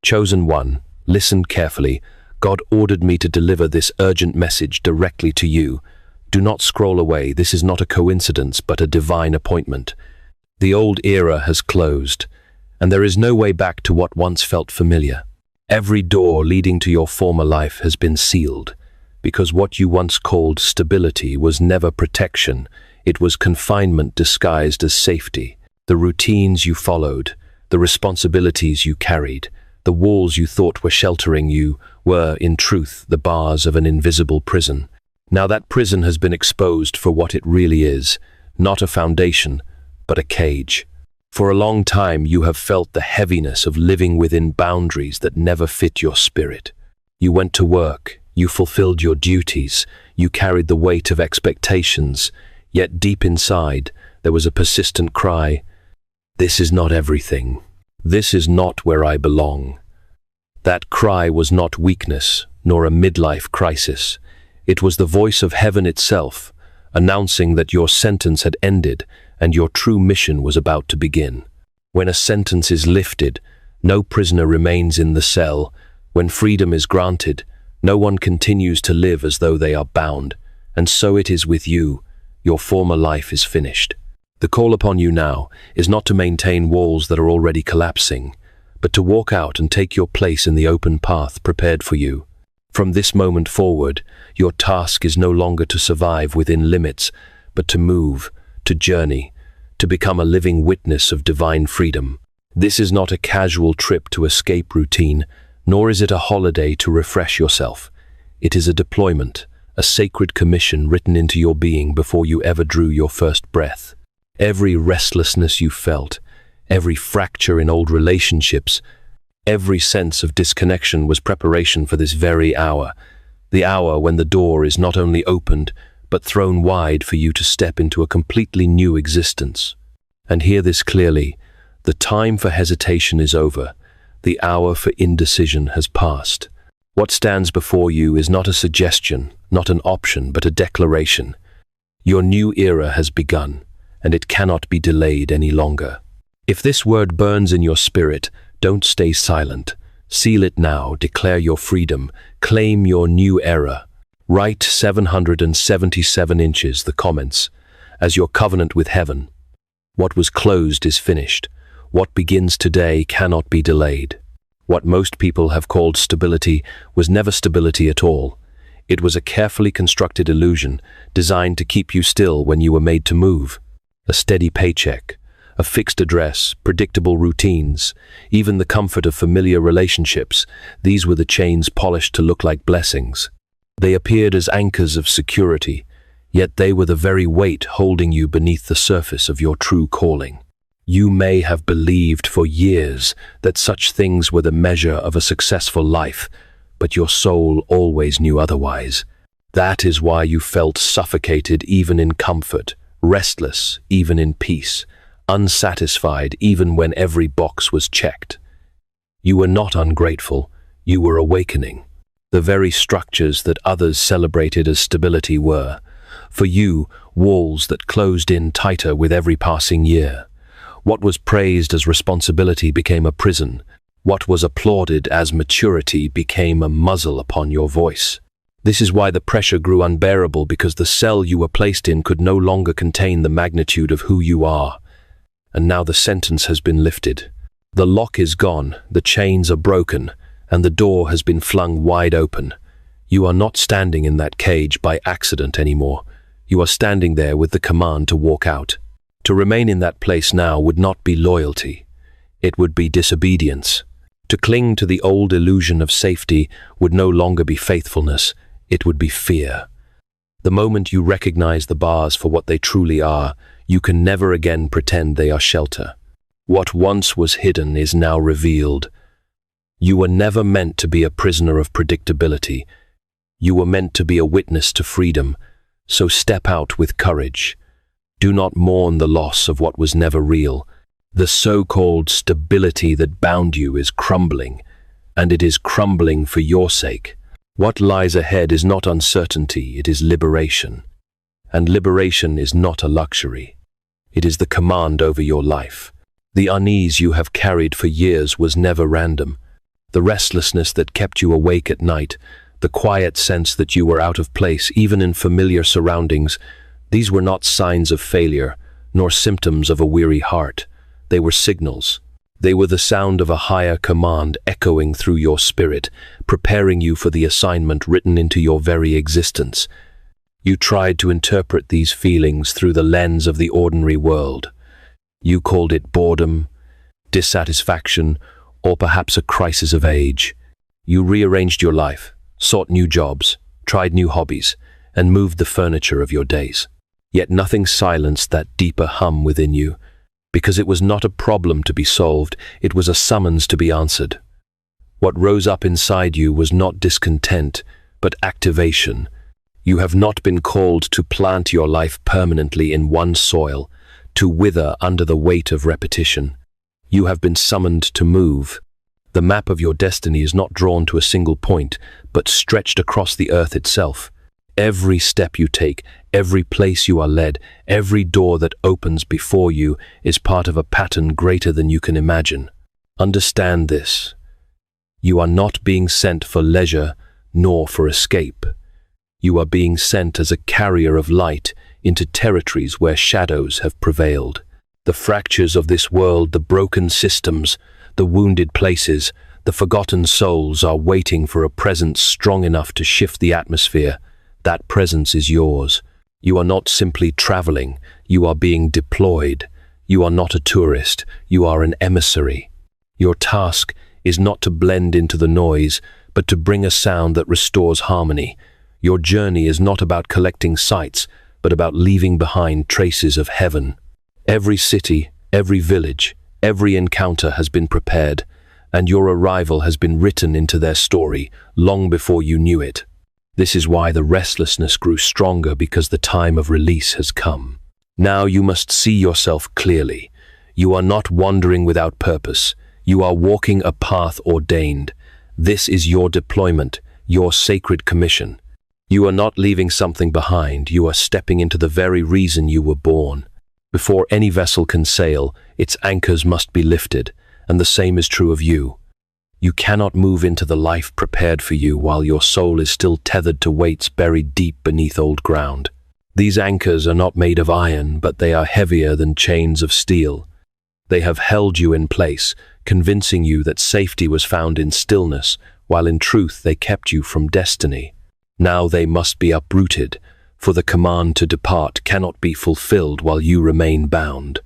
Chosen one, listen carefully. God ordered me to deliver this urgent message directly to you. Do not scroll away. This is not a coincidence, but a divine appointment. The old era has closed, and there is no way back to what once felt familiar. Every door leading to your former life has been sealed, because what you once called stability was never protection. It was confinement disguised as safety. The routines you followed, the responsibilities you carried, the walls you thought were sheltering you were, in truth, the bars of an invisible prison. Now that prison has been exposed for what it really is, not a foundation, but a cage. For a long time you have felt the heaviness of living within boundaries that never fit your spirit. You went to work, you fulfilled your duties, you carried the weight of expectations, yet deep inside there was a persistent cry, "This is not everything. This is not where I belong." That cry was not weakness, nor a midlife crisis. It was the voice of heaven itself, announcing that your sentence had ended and your true mission was about to begin. When a sentence is lifted, no prisoner remains in the cell. When freedom is granted, no one continues to live as though they are bound. And so it is with you. Your former life is finished. The call upon you now is not to maintain walls that are already collapsing, but to walk out and take your place in the open path prepared for you. From this moment forward, your task is no longer to survive within limits, but to move, to journey, to become a living witness of divine freedom. This is not a casual trip to escape routine, nor is it a holiday to refresh yourself. It is a deployment, a sacred commission written into your being before you ever drew your first breath. Every restlessness you felt, every fracture in old relationships, every sense of disconnection was preparation for this very hour, the hour when the door is not only opened, but thrown wide for you to step into a completely new existence. And hear this clearly, the time for hesitation is over, the hour for indecision has passed. What stands before you is not a suggestion, not an option, but a declaration. Your new era has begun, and it cannot be delayed any longer. If this word burns in your spirit, don't stay silent. Seal it now, declare your freedom, claim your new era. Write 777 inches, the comments, as your covenant with heaven. What was closed is finished. What begins today cannot be delayed. What most people have called stability was never stability at all. It was a carefully constructed illusion designed to keep you still when you were made to move. A steady paycheck, a fixed address, predictable routines, even the comfort of familiar relationships, these were the chains polished to look like blessings. They appeared as anchors of security, yet they were the very weight holding you beneath the surface of your true calling. You may have believed for years that such things were the measure of a successful life, but your soul always knew otherwise. That is why you felt suffocated even in comfort, restless even in peace, unsatisfied even when every box was checked. You were not ungrateful, you were awakening. The very structures that others celebrated as stability were, for you, walls that closed in tighter with every passing year. What was praised as responsibility became a prison. What was applauded as maturity became a muzzle upon your voice. This is why the pressure grew unbearable, because the cell you were placed in could no longer contain the magnitude of who you are. And now the sentence has been lifted. The lock is gone, the chains are broken, and the door has been flung wide open. You are not standing in that cage by accident anymore. You are standing there with the command to walk out. To remain in that place now would not be loyalty. It would be disobedience. To cling to the old illusion of safety would no longer be faithfulness. It would be fear. The moment you recognize the bars for what they truly are, you can never again pretend they are shelter. What once was hidden is now revealed. You were never meant to be a prisoner of predictability. You were meant to be a witness to freedom. So step out with courage. Do not mourn the loss of what was never real. The so-called stability that bound you is crumbling, and it is crumbling for your sake. What lies ahead is not uncertainty, it is liberation. And liberation is not a luxury. It is the command over your life. The unease you have carried for years was never random. The restlessness that kept you awake at night, the quiet sense that you were out of place even in familiar surroundings, these were not signs of failure, nor symptoms of a weary heart. They were signals. They were the sound of a higher command echoing through your spirit, preparing you for the assignment written into your very existence. You tried to interpret these feelings through the lens of the ordinary world. You called it boredom, dissatisfaction, or perhaps a crisis of age. You rearranged your life, sought new jobs, tried new hobbies, and moved the furniture of your days. Yet nothing silenced that deeper hum within you, because it was not a problem to be solved, it was a summons to be answered. What rose up inside you was not discontent, but activation. You have not been called to plant your life permanently in one soil, to wither under the weight of repetition. You have been summoned to move. The map of your destiny is not drawn to a single point, but stretched across the earth itself. Every step you take, every place you are led, every door that opens before you is part of a pattern greater than you can imagine. Understand this. You are not being sent for leisure, nor for escape. You are being sent as a carrier of light into territories where shadows have prevailed. The fractures of this world, the broken systems, the wounded places, the forgotten souls are waiting for a presence strong enough to shift the atmosphere. That presence is yours. You are not simply traveling, you are being deployed. You are not a tourist, you are an emissary. Your task is not to blend into the noise, but to bring a sound that restores harmony. Your journey is not about collecting sights, but about leaving behind traces of heaven. Every city, every village, every encounter has been prepared, and your arrival has been written into their story long before you knew it. This is why the restlessness grew stronger, because the time of release has come. Now you must see yourself clearly. You are not wandering without purpose. You are walking a path ordained. This is your deployment, your sacred commission. You are not leaving something behind. You are stepping into the very reason you were born. Before any vessel can sail, its anchors must be lifted, and the same is true of you. You cannot move into the life prepared for you while your soul is still tethered to weights buried deep beneath old ground. These anchors are not made of iron, but they are heavier than chains of steel. They have held you in place, convincing you that safety was found in stillness, while in truth they kept you from destiny. Now they must be uprooted, for the command to depart cannot be fulfilled while you remain bound.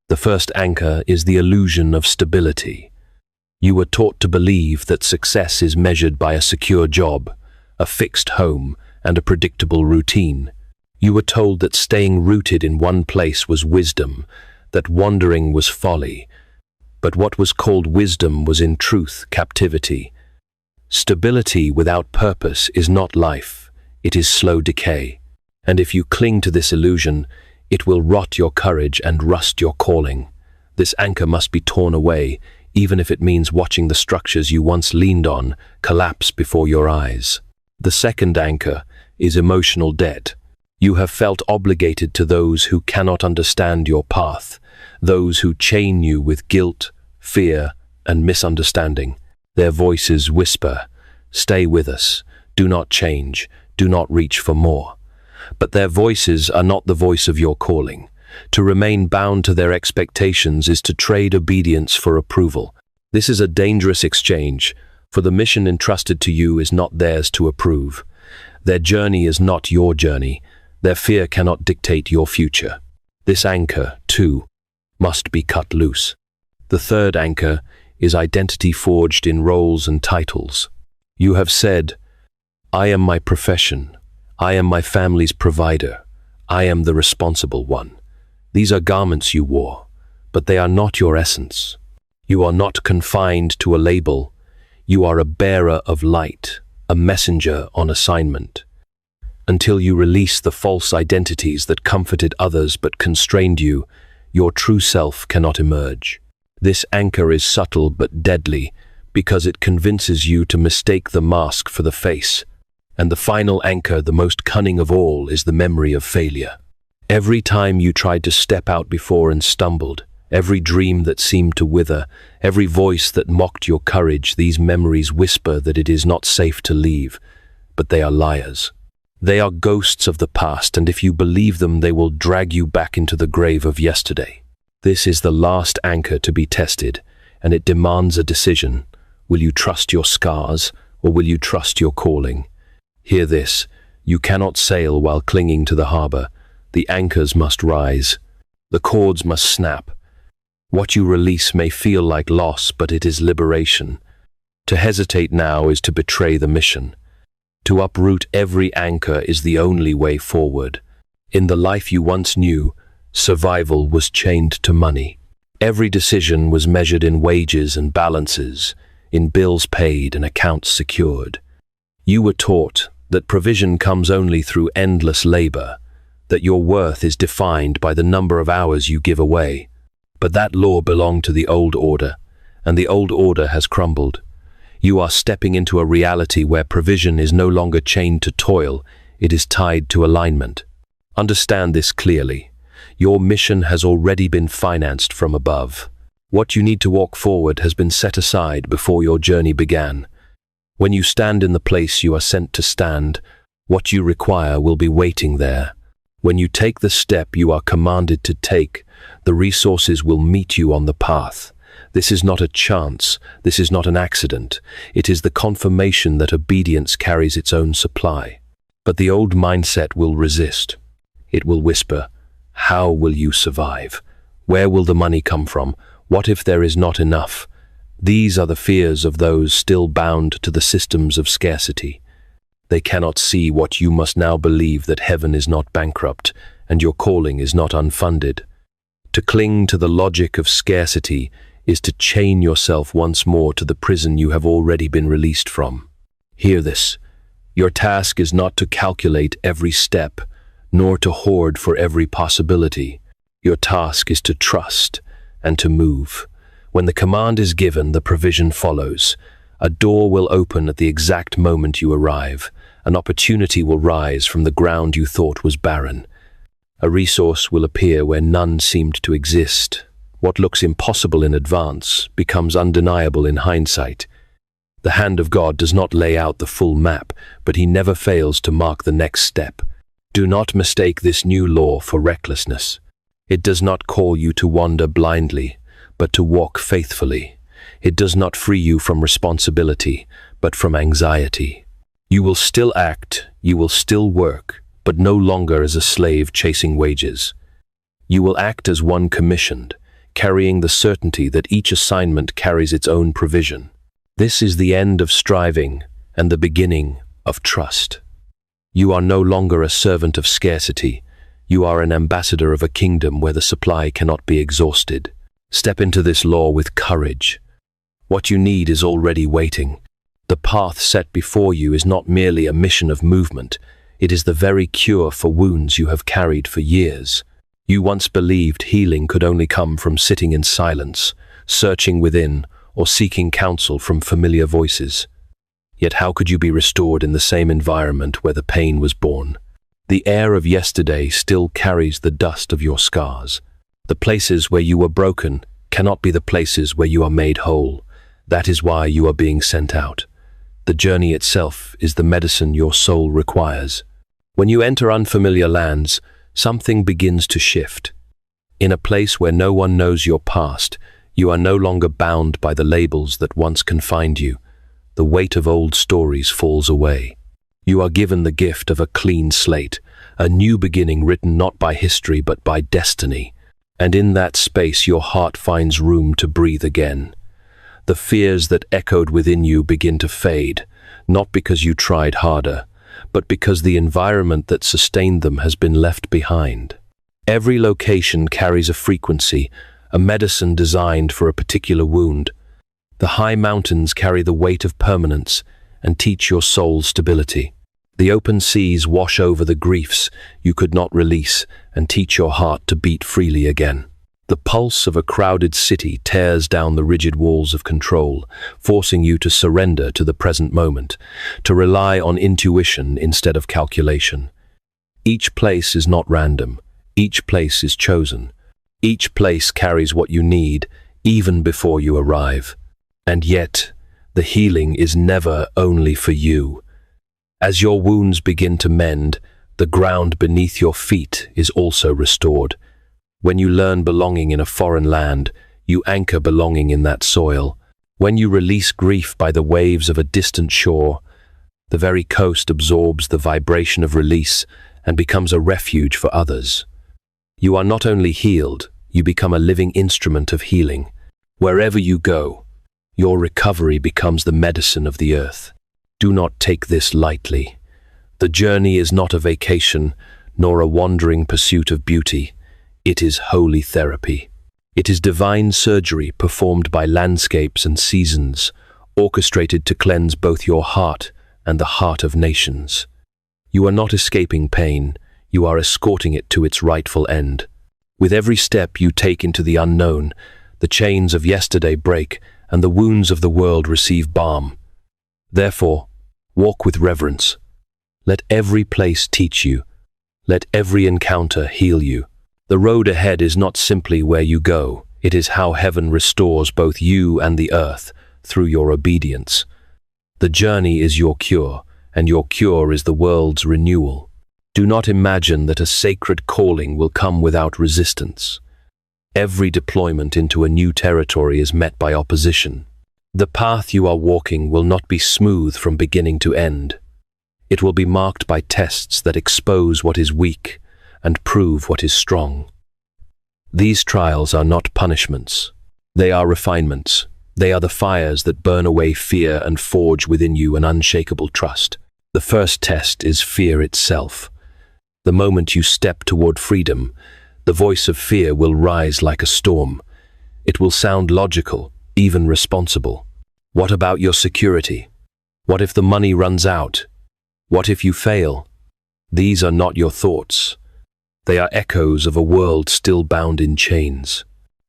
The first anchor is the illusion of stability. You were taught to believe that success is measured by a secure job, a fixed home, and a predictable routine. You were told that staying rooted in one place was wisdom, that wandering was folly. But what was called wisdom was in truth captivity. Stability without purpose is not life, it is slow decay. And if you cling to this illusion, it will rot your courage and rust your calling. This anchor must be torn away, even if it means watching the structures you once leaned on collapse before your eyes. The second anchor is emotional debt. You have felt obligated to those who cannot understand your path, those who chain you with guilt, fear, and misunderstanding. Their voices whisper, "Stay with us, do not change, do not reach for more." But their voices are not the voice of your calling. To remain bound to their expectations is to trade obedience for approval. This is a dangerous exchange, for the mission entrusted to you is not theirs to approve. Their journey is not your journey. Their fear cannot dictate your future. This anchor, too, must be cut loose. The third anchor is identity forged in roles and titles. You have said, "I am my profession. I am my family's provider. I am the responsible one." These are garments you wore, but they are not your essence. You are not confined to a label. You are a bearer of light, a messenger on assignment. Until you release the false identities that comforted others but constrained you, your true self cannot emerge. This anchor is subtle but deadly because it convinces you to mistake the mask for the face. And the final anchor, the most cunning of all, is the memory of failure. Every time you tried to step out before and stumbled, every dream that seemed to wither, Every voice that mocked your courage, these memories whisper that it is not safe to leave, but they are liars. They are ghosts of the past, and if you believe them, they will drag you back into the grave of yesterday. This is the last anchor to be tested, and it demands a decision. Will you trust your scars, or will you trust your calling? Hear this: you cannot sail while clinging to the harbor. The anchors must rise. The cords must snap. What you release may feel like loss, but it is liberation. To hesitate now is to betray the mission. To uproot every anchor is the only way forward. In the life you once knew, survival was chained to money. Every decision was measured in wages and balances, in bills paid and accounts secured. You were taught that provision comes only through endless labor, that your worth is defined by the number of hours you give away. But that law belonged to the old order, and the old order has crumbled. You are stepping into a reality where provision is no longer chained to toil, it is tied to alignment. Understand this clearly. Your mission has already been financed from above. What you need to walk forward has been set aside before your journey began. When you stand in the place you are sent to stand, what you require will be waiting there. When you take the step you are commanded to take, the resources will meet you on the path. This is not a chance, this is not an accident. It is the confirmation that obedience carries its own supply. But the old mindset will resist. It will whisper, "How will you survive? Where will the money come from? What if there is not enough?" These are the fears of those still bound to the systems of scarcity. They cannot see what you must now believe, that heaven is not bankrupt and your calling is not unfunded. To cling to the logic of scarcity is to chain yourself once more to the prison you have already been released from. Hear this: your task is not to calculate every step, nor to hoard for every possibility. Your task is to trust and to move. When the command is given, the provision follows. A door will open at the exact moment you arrive. An opportunity will rise from the ground you thought was barren. A resource will appear where none seemed to exist. What looks impossible in advance becomes undeniable in hindsight. The hand of God does not lay out the full map, but he never fails to mark the next step. Do not mistake this new law for recklessness. It does not call you to wander blindly, but to walk faithfully. It does not free you from responsibility, but from anxiety. You will still act, you will still work, but no longer as a slave chasing wages. You will act as one commissioned, carrying the certainty that each assignment carries its own provision. This is the end of striving and the beginning of trust. You are no longer a servant of scarcity. You are an ambassador of a kingdom where the supply cannot be exhausted. Step into this law with courage. What you need is already waiting. The path set before you is not merely a mission of movement. It is the very cure for wounds you have carried for years. You once believed healing could only come from sitting in silence, searching within, or seeking counsel from familiar voices. Yet how could you be restored in the same environment where the pain was born? The air of yesterday still carries the dust of your scars. The places where you were broken cannot be the places where you are made whole. That is why you are being sent out. The journey itself is the medicine your soul requires. When you enter unfamiliar lands, something begins to shift. In a place where no one knows your past, you are no longer bound by the labels that once confined you. The weight of old stories falls away. You are given the gift of a clean slate, a new beginning written not by history but by destiny. And in that space your heart finds room to breathe again. The fears that echoed within you begin to fade, not because you tried harder, but because the environment that sustained them has been left behind. Every location carries a frequency, a medicine designed for a particular wound. The high mountains carry the weight of permanence and teach your soul stability. The open seas wash over the griefs you could not release and teach your heart to beat freely again. The pulse of a crowded city tears down the rigid walls of control, forcing you to surrender to the present moment, to rely on intuition instead of calculation. Each place is not random. Each place is chosen. Each place carries what you need. even before you arrive. And yet, the healing is never only for you. As your wounds begin to mend, the ground beneath your feet is also restored. When you learn belonging in a foreign land, you anchor belonging in that soil. When you release grief by the waves of a distant shore, the very coast absorbs the vibration of release and becomes a refuge for others. You are not only healed, you become a living instrument of healing. Wherever you go, your recovery becomes the medicine of the earth. Do not take this lightly. The journey is not a vacation, nor a wandering pursuit of beauty. It is holy therapy. It is divine surgery performed by landscapes and seasons, orchestrated to cleanse both your heart and the heart of nations. You are not escaping pain, you are escorting it to its rightful end. With every step you take into the unknown, the chains of yesterday break and the wounds of the world receive balm. Therefore, walk with reverence. Let every place teach you. Let every encounter heal you. The road ahead is not simply where you go, it is how heaven restores both you and the earth through your obedience. The journey is your cure, and your cure is the world's renewal. Do not imagine that a sacred calling will come without resistance. Every deployment into a new territory is met by opposition. The path you are walking will not be smooth from beginning to end. It will be marked by tests that expose what is weak and prove what is strong. These trials are not punishments. They are refinements. They are the fires that burn away fear and forge within you an unshakable trust. The first test is fear itself. The moment you step toward freedom, the voice of fear will rise like a storm. It will sound logical, even responsible. What about your security? What if the money runs out? What if you fail? These are not your thoughts. They are echoes of a world still bound in chains.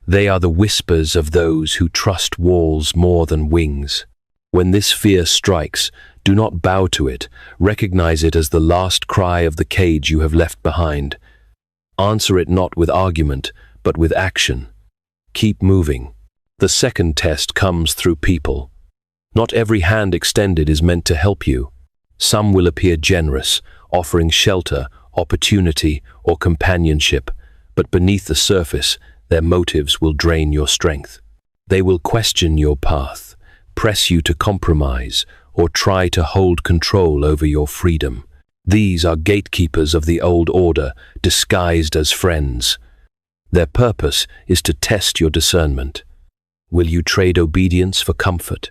They are the whispers of those who trust walls more than wings. When this fear strikes, do not bow to it. Recognize it as the last cry of the cage you have left behind. Answer it not with argument, but with action. Keep moving. The second test comes through people. Not every hand extended is meant to help you. Some will appear generous, offering shelter, opportunity, or companionship, but beneath the surface, their motives will drain your strength. They will question your path, press you to compromise, or try to hold control over your freedom. These are gatekeepers of the old order, disguised as friends. Their purpose is to test your discernment. Will you trade obedience for comfort?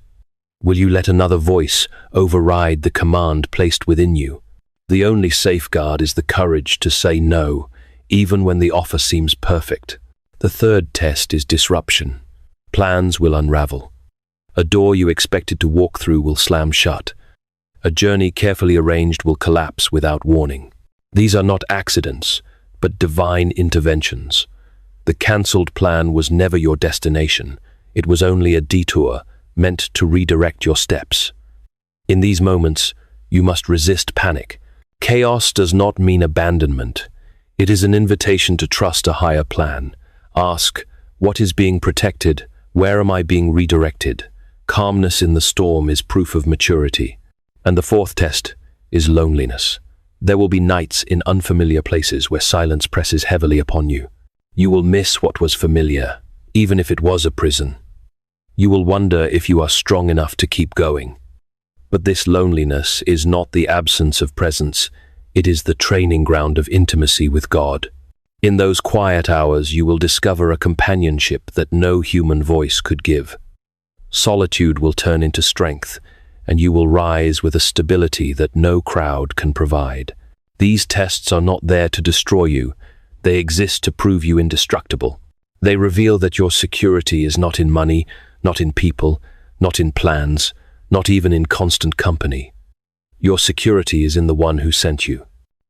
Will you let another voice override the command placed within you? The only safeguard is the courage to say no, even when the offer seems perfect. The third test is disruption. Plans will unravel. A door you expected to walk through will slam shut. A journey carefully arranged will collapse without warning. These are not accidents, but divine interventions. The cancelled plan was never your destination. It was only a detour meant to redirect your steps. In these moments, you must resist panic. Chaos does not mean abandonment. It is an invitation to trust a higher plan. Ask, what is being protected? Where am I being redirected? Calmness in the storm is proof of maturity. And the fourth test is loneliness. There will be nights in unfamiliar places where silence presses heavily upon you. You will miss what was familiar, even if it was a prison. You will wonder if you are strong enough to keep going. But this loneliness is not the absence of presence. It is the training ground of intimacy with God. In those quiet hours, you will discover a companionship that no human voice could give. Solitude will turn into strength, and you will rise with a stability that no crowd can provide. These tests are not there to destroy you. They exist to prove you indestructible. They reveal that your security is not in money, not in people, not in plans, not even in constant company. Your security is in the one who sent you.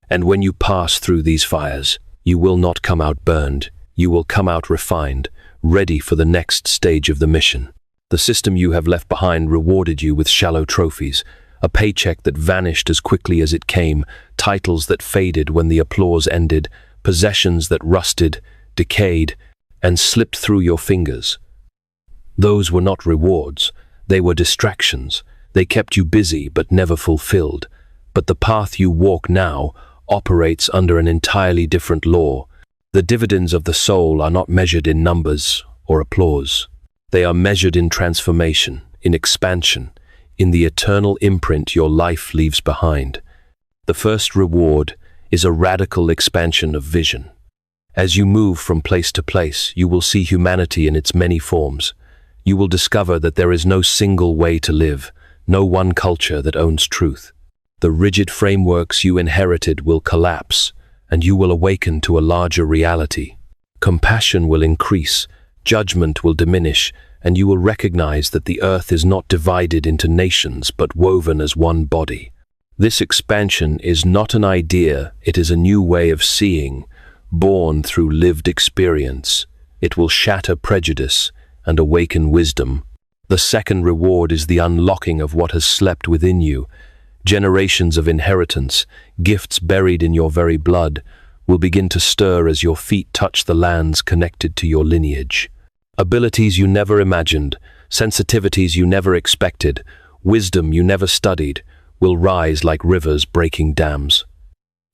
And when you pass through these fires, you will not come out burned. You will come out refined, ready for the next stage of the mission. The system you have left behind rewarded you with shallow trophies, a paycheck that vanished as quickly as it came, titles that faded when the applause ended, possessions that rusted, decayed, and slipped through your fingers. Those were not rewards, they were distractions. They kept you busy but never fulfilled. But the path you walk now operates under an entirely different law. The dividends of the soul are not measured in numbers or applause. They are measured in transformation, in expansion, in the eternal imprint your life leaves behind. The first reward is a radical expansion of vision. As you move from place to place, you will see humanity in its many forms. You will discover that there is no single way to live, no one culture that owns truth. The rigid frameworks you inherited will collapse, and you will awaken to a larger reality. Compassion will increase, judgment will diminish, and you will recognize that the earth is not divided into nations but woven as one body. This expansion is not an idea, it is a new way of seeing, born through lived experience. It will shatter prejudice and awaken wisdom. The second reward is the unlocking of what has slept within you. Generations of inheritance, gifts buried in your very blood, will begin to stir as your feet touch the lands connected to your lineage. Abilities you never imagined, sensitivities you never expected, wisdom you never studied, will rise like rivers breaking dams.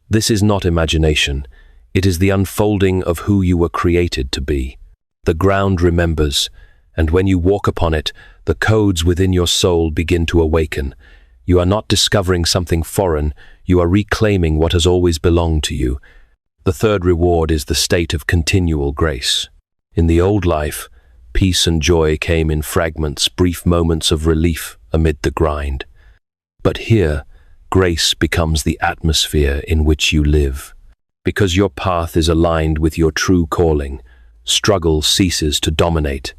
This is not imagination. It is the unfolding of who you were created to be. The ground remembers, and when you walk upon it, the codes within your soul begin to awaken. You are not discovering something foreign, you are reclaiming what has always belonged to you. The third reward is the state of continual grace. In the old life, peace and joy came in fragments, brief moments of relief amid the grind. But here, grace becomes the atmosphere in which you live. Because your path is aligned with your true calling, struggle ceases to dominate.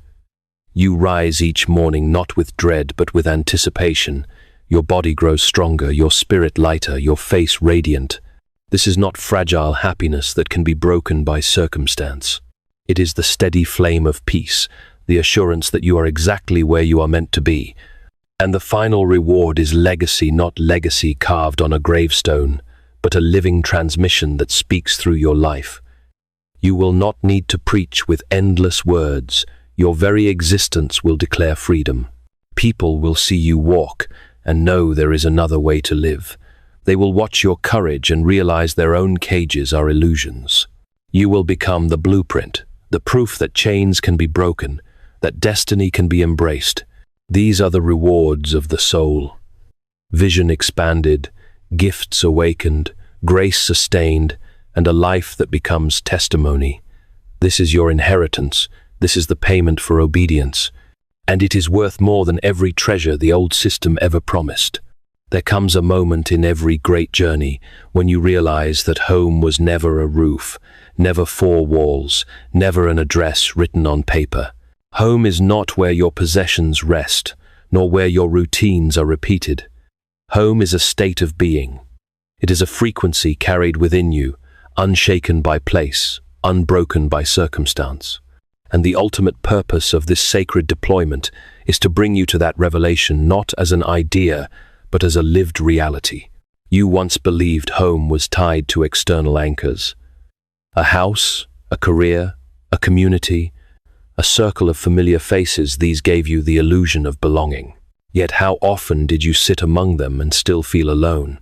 You rise each morning not with dread but with anticipation. Your body grows stronger, your spirit lighter, your face radiant. This is not fragile happiness that can be broken by circumstance. It is the steady flame of peace, the assurance that you are exactly where you are meant to be. And the final reward is legacy, not legacy carved on a gravestone, but a living transmission that speaks through your life. You will not need to preach with endless words. Your very existence will declare freedom. People will see you walk and know there is another way to live. They will watch your courage and realize their own cages are illusions. You will become the blueprint, the proof that chains can be broken, that destiny can be embraced. These are the rewards of the soul. Vision expanded, gifts awakened, grace sustained, and a life that becomes testimony. This is your inheritance. This is the payment for obedience. And it is worth more than every treasure the old system ever promised. There comes a moment in every great journey when you realize that home was never a roof, never four walls, never an address written on paper. Home is not where your possessions rest, nor where your routines are repeated. Home is a state of being. It is a frequency carried within you, unshaken by place, unbroken by circumstance. And the ultimate purpose of this sacred deployment is to bring you to that revelation not as an idea, but as a lived reality. You once believed home was tied to external anchors. A house, a career, a community, a circle of familiar faces, these gave you the illusion of belonging. Yet how often did you sit among them and still feel alone?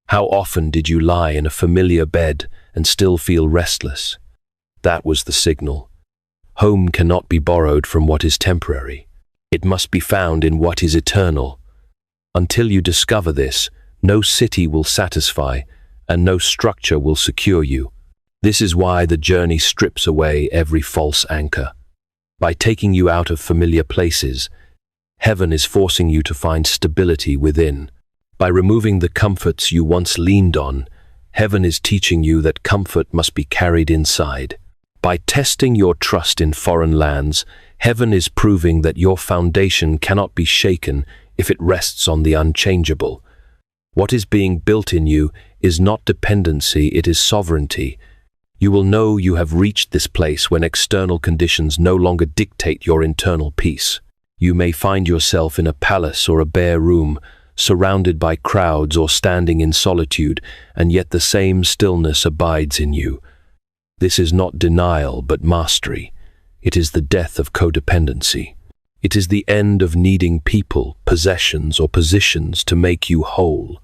How often did you lie in a familiar bed and still feel restless? That was the signal. Home cannot be borrowed from what is temporary. It must be found in what is eternal. Until you discover this, no city will satisfy, and no structure will secure you. This is why the journey strips away every false anchor. By taking you out of familiar places, heaven is forcing you to find stability within. By removing the comforts you once leaned on, heaven is teaching you that comfort must be carried inside. By testing your trust in foreign lands, heaven is proving that your foundation cannot be shaken if it rests on the unchangeable. What is being built in you is not dependency, it is sovereignty. You will know you have reached this place when external conditions no longer dictate your internal peace. You may find yourself in a palace or a bare room, surrounded by crowds or standing in solitude, and yet the same stillness abides in you. This is not denial but mastery. It is the death of codependency. It is the end of needing people, possessions, or positions to make you whole,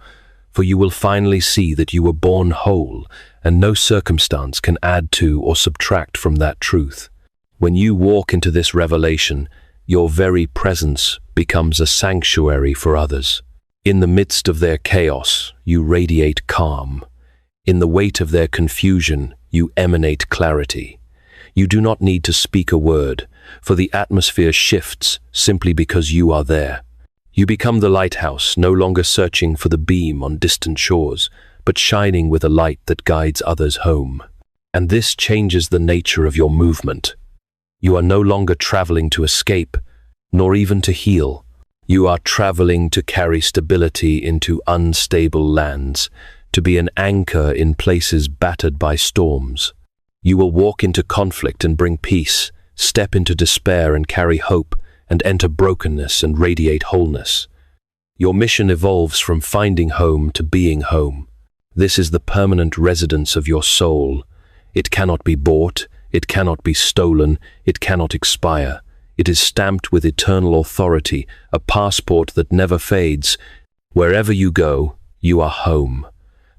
for you will finally see that you were born whole, and no circumstance can add to or subtract from that truth. When you walk into this revelation, your very presence becomes a sanctuary for others. In the midst of their chaos, you radiate calm. In the weight of their confusion, you emanate clarity. You do not need to speak a word, for the atmosphere shifts simply because you are there. You become the lighthouse, no longer searching for the beam on distant shores, but shining with a light that guides others home. And this changes the nature of your movement. You are no longer traveling to escape, nor even to heal. You are traveling to carry stability into unstable lands, to be an anchor in places battered by storms. You will walk into conflict and bring peace, step into despair and carry hope, and enter brokenness and radiate wholeness. Your mission evolves from finding home to being home. This is the permanent residence of your soul. It cannot be bought, it cannot be stolen, it cannot expire. It is stamped with eternal authority, a passport that never fades. Wherever you go, you are home,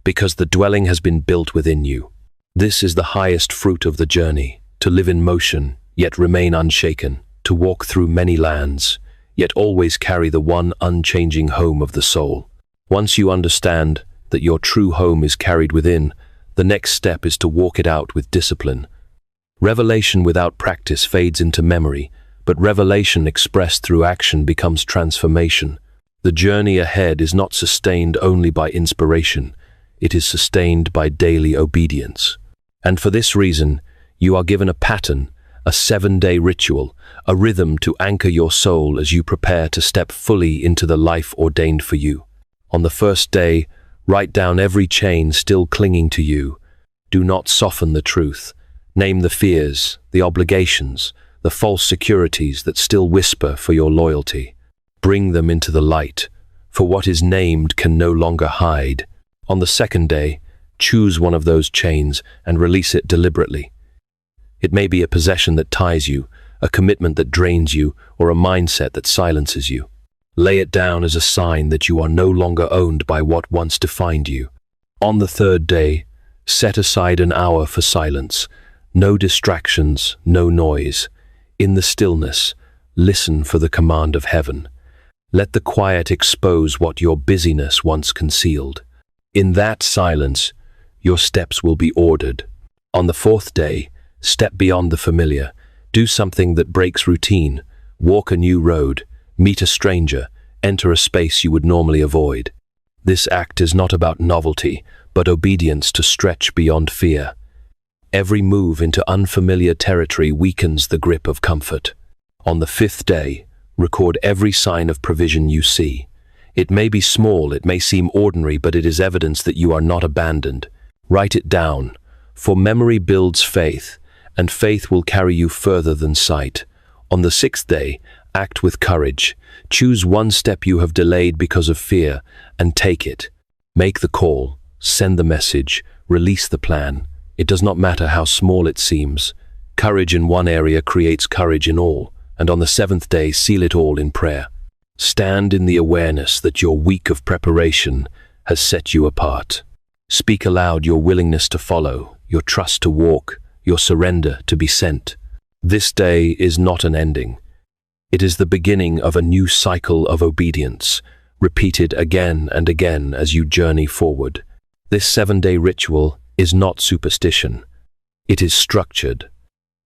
because the dwelling has been built within you. This is the highest fruit of the journey, to live in motion, yet remain unshaken, to walk through many lands, yet always carry the one unchanging home of the soul. Once you understand that your true home is carried within, the next step is to walk it out with discipline. Revelation without practice fades into memory, but revelation expressed through action becomes transformation. The journey ahead is not sustained only by inspiration, it is sustained by daily obedience. And for this reason, you are given a pattern, a 7-day ritual, a rhythm to anchor your soul as you prepare to step fully into the life ordained for you. On the first day, write down every chain still clinging to you. Do not soften the truth. Name the fears, the obligations, the false securities that still whisper for your loyalty. Bring them into the light, for what is named can no longer hide. On the second day, choose one of those chains and release it deliberately. It may be a possession that ties you, a commitment that drains you, or a mindset that silences you. Lay it down as a sign that you are no longer owned by what once defined you. On the third day, set aside an hour for silence. No distractions, no noise. In the stillness, listen for the command of heaven. Let the quiet expose what your busyness once concealed. In that silence, your steps will be ordered. On the fourth day, step beyond the familiar. Do something that breaks routine. Walk a new road. Meet a stranger. Enter a space you would normally avoid. This act is not about novelty, but obedience to stretch beyond fear. Every move into unfamiliar territory weakens the grip of comfort. On the fifth day, record every sign of provision you see. It may be small, it may seem ordinary, but it is evidence that you are not abandoned. Write it down, for memory builds faith, and faith will carry you further than sight. On the sixth day, act with courage. Choose one step you have delayed because of fear, and take it. Make the call, send the message, release the plan. It does not matter how small it seems. Courage in one area creates courage in all, and on the seventh day, seal it all in prayer. Stand in the awareness that your week of preparation has set you apart. Speak aloud your willingness to follow, your trust to walk, your surrender to be sent. This day is not an ending. It is the beginning of a new cycle of obedience, repeated again and again as you journey forward. This 7-day ritual is not superstition. It is structured.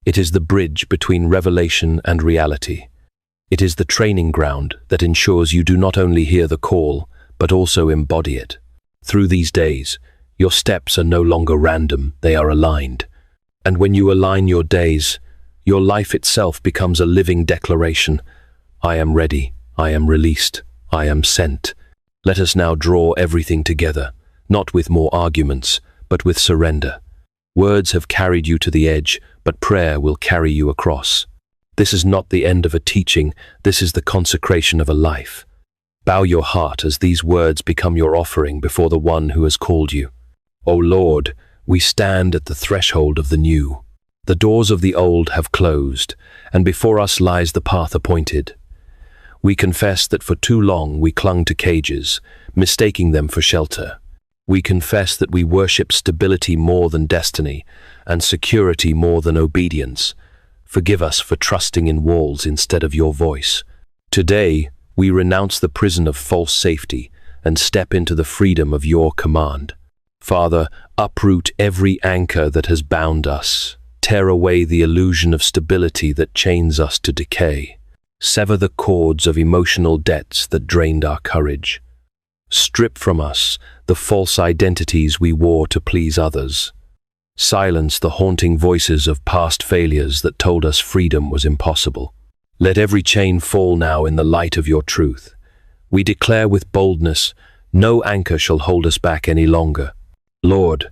It is the bridge between revelation and reality. It is the training ground that ensures you do not only hear the call, but also embody it. Through these days, your steps are no longer random, they are aligned. And when you align your days, your life itself becomes a living declaration. I am ready, I am released, I am sent. Let us now draw everything together, not with more arguments, but with surrender. Words have carried you to the edge, but prayer will carry you across. This is not the end of a teaching, this is the consecration of a life. Bow your heart as these words become your offering before the one who has called you. O Lord, we stand at the threshold of the new. The doors of the old have closed, and before us lies the path appointed. We confess that for too long we clung to cages, mistaking them for shelter. We confess that we worship stability more than destiny, and security more than obedience. Forgive us for trusting in walls instead of your voice. Today, we renounce the prison of false safety and step into the freedom of your command. Father, uproot every anchor that has bound us. Tear away the illusion of stability that chains us to decay. Sever the cords of emotional debts that drained our courage. Strip from us the false identities we wore to please others. Silence the haunting voices of past failures that told us freedom was impossible. Let every chain fall now in the light of your truth. We declare with boldness, no anchor shall hold us back any longer. Lord,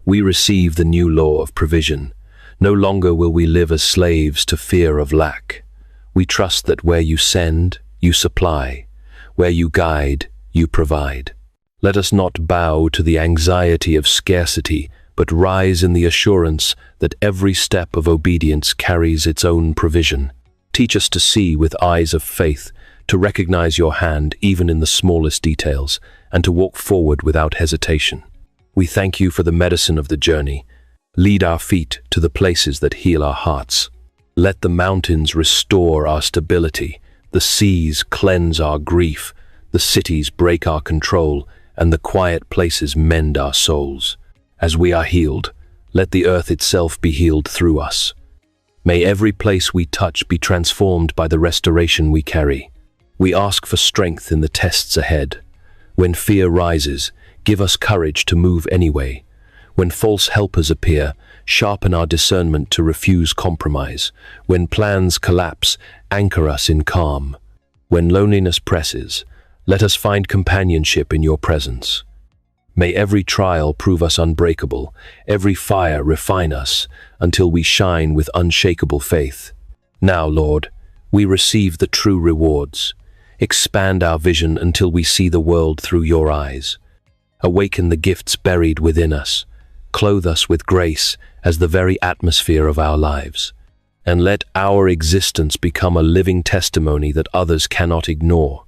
we receive the new law of provision. No longer will we live as slaves to fear of lack. We trust that where you send, you supply. Where you guide, you provide. Let us not bow to the anxiety of scarcity, but rise in the assurance that every step of obedience carries its own provision. Teach us to see with eyes of faith, to recognize your hand even in the smallest details, and to walk forward without hesitation. We thank you for the medicine of the journey. Lead our feet to the places that heal our hearts. Let the mountains restore our stability, the seas cleanse our grief, the cities break our control, and the quiet places mend our souls. As we are healed, let the earth itself be healed through us. May every place we touch be transformed by the restoration we carry. We ask for strength in the tests ahead. When fear rises, give us courage to move anyway. When false helpers appear, sharpen our discernment to refuse compromise. When plans collapse, anchor us in calm. When loneliness presses, let us find companionship in your presence. May every trial prove us unbreakable, every fire refine us, until we shine with unshakable faith. Now, Lord, we receive the true rewards. Expand our vision until we see the world through your eyes. Awaken the gifts buried within us. Clothe us with grace as the very atmosphere of our lives. And let our existence become a living testimony that others cannot ignore.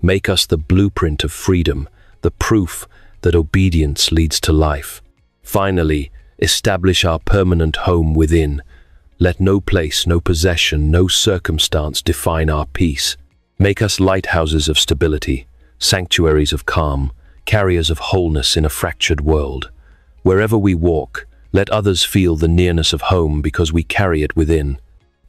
Make us the blueprint of freedom, the proof that obedience leads to life. Finally, establish our permanent home within. Let no place, no possession, no circumstance define our peace. Make us lighthouses of stability, sanctuaries of calm, carriers of wholeness in a fractured world. Wherever we walk, let others feel the nearness of home because we carry it within.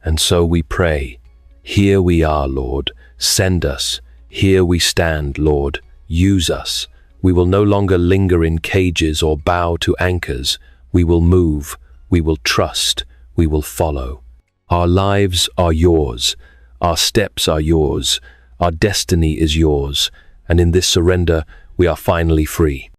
And so we pray, here we are, Lord, send us. Here we stand, Lord, use us. We will no longer linger in cages or bow to anchors. We will move, we will trust, we will follow. Our lives are yours, our steps are yours, our destiny is yours, and in this surrender we are finally free.